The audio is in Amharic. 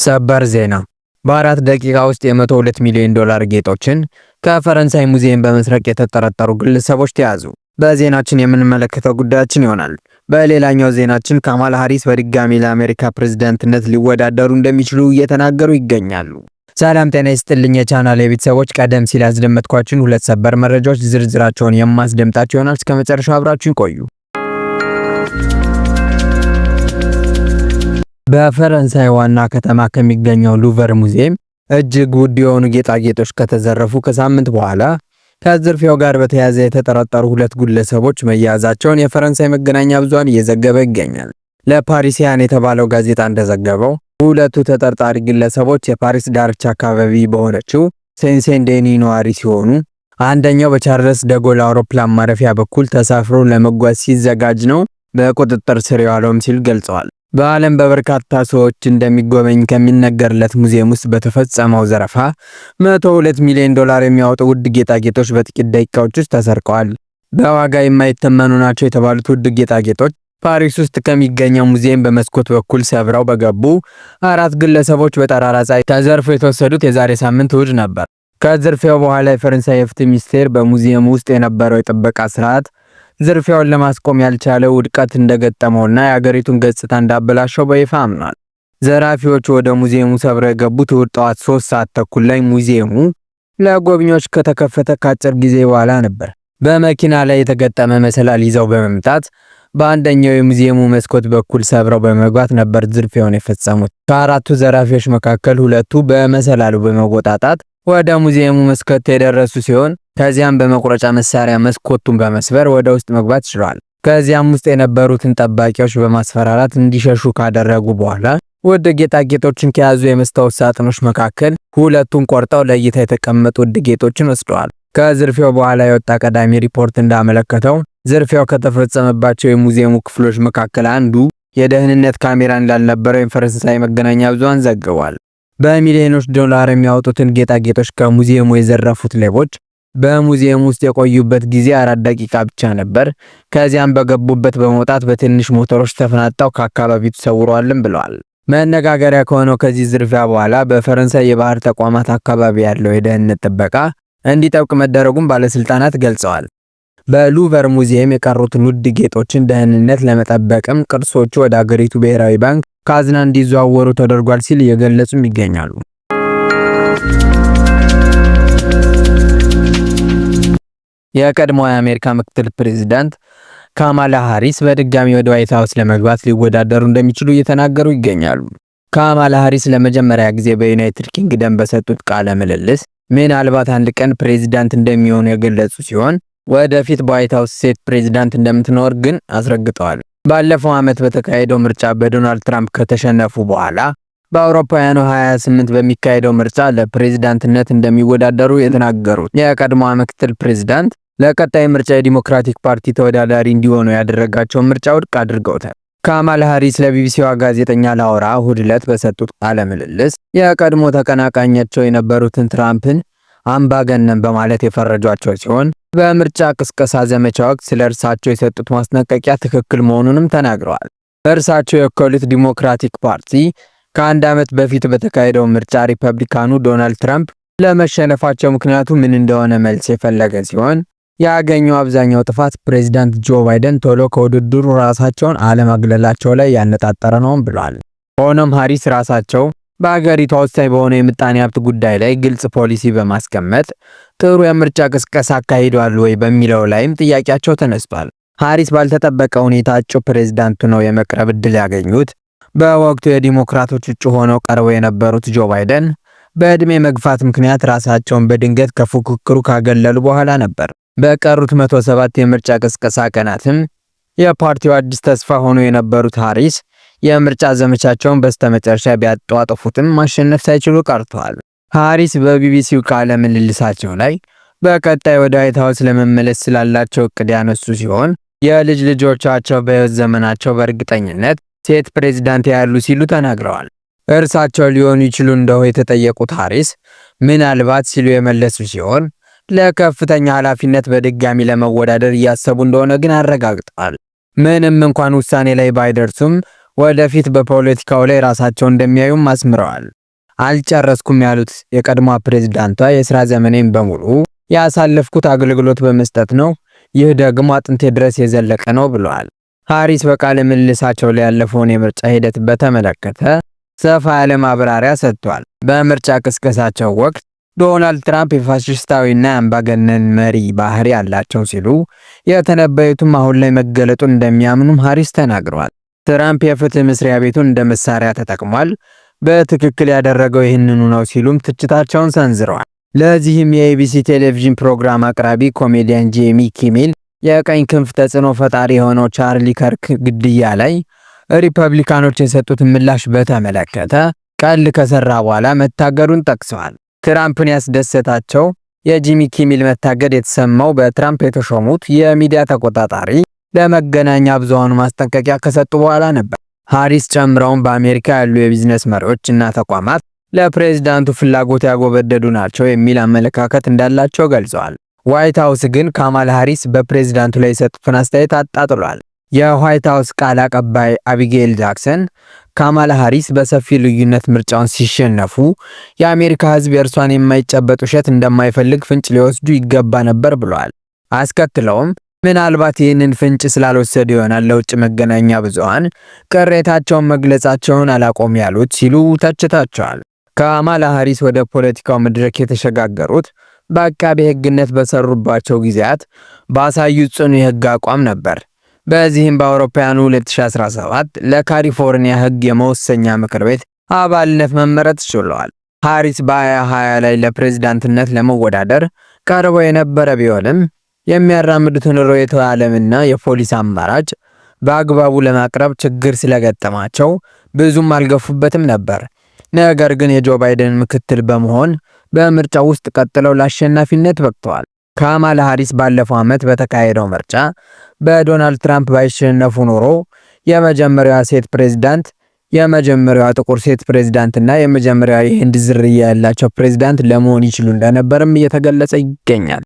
ሰበር ዜና በ4 ደቂቃ ውስጥ የ102 ሚሊዮን ዶላር ጌጦችን ከፈረንሳይ ሙዚየም በመስረቅ የተጠረጠሩ ግለሰቦች ተያዙ። በዜናችን የምንመለከተው ጉዳያችን ይሆናል። በሌላኛው ዜናችን ካማላ ሃሪስ በድጋሚ ለአሜሪካ ፕሬዝዳንትነት ሊወዳደሩ እንደሚችሉ እየተናገሩ ይገኛሉ። ሰላም ጤና ይስጥልኝ የቻናሌ ቤተሰቦች፣ ቀደም ሲል ያስደመጥኳችሁን ሁለት ሰበር መረጃዎች ዝርዝራቸውን የማስደምጣችሁ ይሆናል። እስከ መጨረሻው አብራችሁን ቆዩ። በፈረንሳይ ዋና ከተማ ከሚገኘው ሉቨር ሙዚየም እጅግ ውድ የሆኑ ጌጣጌጦች ከተዘረፉ ከሳምንት በኋላ ከዝርፊያው ጋር በተያያዘ የተጠረጠሩ ሁለት ግለሰቦች መያዛቸውን የፈረንሳይ መገናኛ ብዙሃን እየዘገበ ይገኛል። ለፓሪሲያን የተባለው ጋዜጣ እንደዘገበው ሁለቱ ተጠርጣሪ ግለሰቦች የፓሪስ ዳርቻ አካባቢ በሆነችው ሴን ዴኒ ነዋሪ ሲሆኑ አንደኛው በቻርልስ ደጎል አውሮፕላን ማረፊያ በኩል ተሳፍሮ ለመጓዝ ሲዘጋጅ ነው በቁጥጥር ስር የዋለውም ሲል ገልጸዋል። በዓለም በበርካታ ሰዎች እንደሚጎበኝ ከሚነገርለት ሙዚየም ውስጥ በተፈጸመው ዘረፋ 102 ሚሊዮን ዶላር የሚያወጡ ውድ ጌጣጌጦች በጥቂት ደቂቃዎች ውስጥ ተሰርቀዋል። በዋጋ የማይተመኑ ናቸው የተባሉት ውድ ጌጣጌጦች ፓሪስ ውስጥ ከሚገኘው ሙዚየም በመስኮት በኩል ሰብረው በገቡ 4 ግለሰቦች በጠራራ ፀሐይ ተዘርፈው የተወሰዱት የዛሬ ሳምንት እሁድ ነበር። ከዝርፊያው በኋላ የፈረንሳይ የፍትህ ሚኒስቴር በሙዚየሙ ውስጥ የነበረው የጥበቃ ስርዓት ዝርፊያውን ለማስቆም ያልቻለ ውድቀት እንደገጠመውና የአገሪቱን ገጽታ እንዳበላሸው በይፋ አምኗል። ዘራፊዎቹ ወደ ሙዚየሙ ሰብረው የገቡት እሁድ ጠዋት 3 ሰዓት ተኩል ላይ ሙዚየሙ ለጎብኚዎች ከተከፈተ ከአጭር ጊዜ በኋላ ነበር። በመኪና ላይ የተገጠመ መሰላል ይዘው በመምጣት በአንደኛው የሙዚየሙ መስኮት በኩል ሰብረው በመግባት ነበር ዝርፊያውን የፈጸሙት። ከአራቱ ዘራፊዎች መካከል ሁለቱ በመሰላሉ በመወጣጣት ወደ ሙዚየሙ መስኮት የደረሱ ሲሆን ከዚያም በመቁረጫ መሳሪያ መስኮቱን በመስበር ወደ ውስጥ መግባት ችለዋል። ከዚያም ውስጥ የነበሩትን ጠባቂዎች በማስፈራራት እንዲሸሹ ካደረጉ በኋላ ውድ ጌጣጌጦችን ከያዙ የመስታወት ሳጥኖች መካከል ሁለቱን ቆርጠው ለእይታ የተቀመጡ ውድ ጌጦችን ወስደዋል። ከዝርፊያው በኋላ የወጣ ቀዳሚ ሪፖርት እንዳመለከተው ዝርፊያው ከተፈጸመባቸው የሙዚየሙ ክፍሎች መካከል አንዱ የደህንነት ካሜራ እንዳልነበረው የፈረንሳይ መገናኛ ብዙሃን ዘግቧል። በሚሊዮኖች ዶላር የሚያወጡትን ጌጣጌጦች ከሙዚየሙ የዘረፉት ሌቦች በሙዚየም ውስጥ የቆዩበት ጊዜ 4 ደቂቃ ብቻ ነበር። ከዚያም በገቡበት በመውጣት በትንሽ ሞተሮች ተፈናጣው ከአካባቢው ተሰውረዋልም ብለዋል። መነጋገሪያ ከሆነው ከዚህ ዝርፊያ በኋላ በፈረንሳይ የባህር ተቋማት አካባቢ ያለው የደህንነት ጥበቃ እንዲጠብቅ መደረጉን ባለስልጣናት ገልጸዋል። በሉቨር ሙዚየም የቀሩትን ውድ ጌጦችን ደህንነት ለመጠበቅም ቅርሶቹ ወደ አገሪቱ ብሔራዊ ባንክ ካዝና እንዲዘዋወሩ ተደርጓል ሲል እየገለጹም ይገኛሉ። የቀድሞው የአሜሪካ ምክትል ፕሬዝዳንት ካማላ ሃሪስ በድጋሚ ወደ ዋይት ሃውስ ለመግባት ሊወዳደሩ እንደሚችሉ እየተናገሩ ይገኛሉ። ካማላ ሃሪስ ለመጀመሪያ ጊዜ በዩናይትድ ኪንግደም በሰጡት ቃለ ምልልስ ምናልባት አንድ ቀን ፕሬዝዳንት እንደሚሆኑ የገለጹ ሲሆን ወደፊት በዋይት ሃውስ ሴት ፕሬዝዳንት እንደምትኖር ግን አስረግጠዋል። ባለፈው ዓመት በተካሄደው ምርጫ በዶናልድ ትራምፕ ከተሸነፉ በኋላ በአውሮፓውያኑ 28 በሚካሄደው ምርጫ ለፕሬዝዳንትነት እንደሚወዳደሩ የተናገሩት የቀድሞው ምክትል ፕሬዝዳንት ለቀጣይ ምርጫ የዲሞክራቲክ ፓርቲ ተወዳዳሪ እንዲሆኑ ያደረጋቸውን ምርጫ ውድቅ አድርገውታል። ካማላ ሃሪስ ለቢቢሲዋ ጋዜጠኛ ላውራ እሁድ ዕለት በሰጡት ቃለ ምልልስ የቀድሞ ተቀናቃኛቸው የነበሩትን ትራምፕን አምባገነን በማለት የፈረጇቸው ሲሆን በምርጫ ቅስቀሳ ዘመቻ ወቅት ስለ እርሳቸው የሰጡት ማስጠንቀቂያ ትክክል መሆኑንም ተናግረዋል። እርሳቸው የወከሉት ዲሞክራቲክ ፓርቲ ከአንድ ዓመት በፊት በተካሄደው ምርጫ ሪፐብሊካኑ ዶናልድ ትራምፕ ለመሸነፋቸው ምክንያቱ ምን እንደሆነ መልስ የፈለገ ሲሆን ያገኘው አብዛኛው ጥፋት ፕሬዝዳንት ጆ ባይደን ቶሎ ከውድድሩ ራሳቸውን አለማግለላቸው ላይ ያነጣጠረ ነው ብሏል። ሆኖም ሃሪስ ራሳቸው በአገሪቷ ወሳኝ በሆነ የምጣኔ ሀብት ጉዳይ ላይ ግልጽ ፖሊሲ በማስቀመጥ ጥሩ የምርጫ ቅስቀሳ አካሂደዋል ወይ በሚለው ላይም ጥያቄያቸው ተነስቷል። ሃሪስ ባልተጠበቀ ሁኔታ እጩ ፕሬዝዳንት ነው የመቅረብ ዕድል ያገኙት በወቅቱ የዲሞክራቶች እጩ ሆነው ቀርበው የነበሩት ጆ ባይደን በዕድሜ መግፋት ምክንያት ራሳቸውን በድንገት ከፉክክሩ ካገለሉ በኋላ ነበር። በቀሩት 107 የምርጫ ቅስቀሳ ቀናትም የፓርቲው አዲስ ተስፋ ሆኖ የነበሩት ሃሪስ የምርጫ ዘመቻቸውን በስተመጨረሻ ቢያጧጥፉትም ማሸነፍ ሳይችሉ ቀርተዋል። ሃሪስ በቢቢሲው ቃለ ምልልሳቸው ላይ በቀጣይ ወደ ዋይት ሃውስ ለመመለስ ስላላቸው እቅድ ያነሱ ሲሆን የልጅ ልጆቻቸው በሕይወት ዘመናቸው በእርግጠኝነት ሴት ፕሬዝዳንት ያሉ ሲሉ ተናግረዋል። እርሳቸው ሊሆኑ ይችሉ እንደው የተጠየቁት ሃሪስ ምናልባት ሲሉ የመለሱ ሲሆን ለከፍተኛ ኃላፊነት በድጋሚ ለመወዳደር እያሰቡ እንደሆነ ግን አረጋግጠዋል። ምንም እንኳን ውሳኔ ላይ ባይደርሱም ወደፊት በፖለቲካው ላይ ራሳቸው እንደሚያዩም አስምረዋል። አልጨረስኩም ያሉት የቀድሞ ፕሬዝዳንቷ የሥራ ዘመኔን በሙሉ ያሳለፍኩት አገልግሎት በመስጠት ነው፣ ይህ ደግሞ አጥንቴ ድረስ የዘለቀ ነው ብለዋል። ሃሪስ በቃለ ምልልሳቸው ላይ ያለፈውን የምርጫ ሂደት በተመለከተ ሰፋ ያለ ማብራሪያ ሰጥቷል። በምርጫ ቅስቀሳቸው ወቅት ዶናልድ ትራምፕ የፋሽስታዊና የአምባገነን መሪ ባህሪ ያላቸው ሲሉ የተነበዩትም አሁን ላይ መገለጡን እንደሚያምኑም ሃሪስ ተናግረዋል። ትራምፕ የፍትህ መስሪያ ቤቱን እንደ መሳሪያ ተጠቅሟል፣ በትክክል ያደረገው ይህንኑ ነው ሲሉም ትችታቸውን ሰንዝረዋል። ለዚህም የኤቢሲ ቴሌቪዥን ፕሮግራም አቅራቢ ኮሜዲያን ጄሚ ኪሜል የቀኝ ክንፍ ተጽዕኖ ፈጣሪ የሆነው ቻርሊ ከርክ ግድያ ላይ ሪፐብሊካኖች የሰጡትን ምላሽ በተመለከተ ቀልድ ከሰራ በኋላ መታገዱን ጠቅሰዋል። ትራምፕን ያስደሰታቸው የጂሚ ኪሚል መታገድ የተሰማው በትራምፕ የተሾሙት የሚዲያ ተቆጣጣሪ ለመገናኛ ብዙሃኑ ማስጠንቀቂያ ከሰጡ በኋላ ነበር። ሃሪስ ጨምረውን በአሜሪካ ያሉ የቢዝነስ መሪዎች እና ተቋማት ለፕሬዝዳንቱ ፍላጎት ያጎበደዱ ናቸው የሚል አመለካከት እንዳላቸው ገልጸዋል። ዋይት ሃውስ ግን ካማላ ሃሪስ በፕሬዝዳንቱ ላይ የሰጡትን አስተያየት አጣጥሏል። የዋይት ሃውስ ቃል አቀባይ አቢጌል ጃክሰን ካማላ ሃሪስ በሰፊ ልዩነት ምርጫውን ሲሸነፉ የአሜሪካ ሕዝብ የእርሷን የማይጨበጥ ውሸት እንደማይፈልግ ፍንጭ ሊወስዱ ይገባ ነበር ብለዋል። አስከትለውም ምናልባት ይህንን ፍንጭ ስላልወሰዱ ይሆናል ለውጭ መገናኛ ብዙሃን ቅሬታቸውን መግለጻቸውን አላቆም ያሉት ሲሉ ተችታቸዋል። ካማላ ሃሪስ ወደ ፖለቲካው መድረክ የተሸጋገሩት በአቃቤ ሕግነት በሰሩባቸው ጊዜያት ባሳዩት ጽኑ የሕግ አቋም ነበር። በዚህም በአውሮፓውያኑ 2017 ለካሊፎርኒያ ሕግ የመወሰኛ ምክር ቤት አባልነት መመረጥ ችለዋል። ሃሪስ በ2020 ላይ ለፕሬዝዳንትነት ለመወዳደር ቀርበው የነበረ ቢሆንም የሚያራምዱትን ርዕዮተ ዓለምና የፖሊሲ አማራጭ በአግባቡ ለማቅረብ ችግር ስለገጠማቸው ብዙም አልገፉበትም ነበር። ነገር ግን የጆ ባይደን ምክትል በመሆን በምርጫው ውስጥ ቀጥለው ለአሸናፊነት በቅተዋል። ካማላ ሃሪስ ባለፈው ዓመት በተካሄደው ምርጫ በዶናልድ ትራምፕ ባይሸነፉ ኖሮ የመጀመሪያዋ ሴት ፕሬዝዳንት፣ የመጀመሪያዋ ጥቁር ሴት ፕሬዝዳንትና የመጀመሪያዋ የህንድ ዝርያ ያላቸው ፕሬዝዳንት ለመሆን ይችሉ እንደነበርም እየተገለጸ ይገኛል።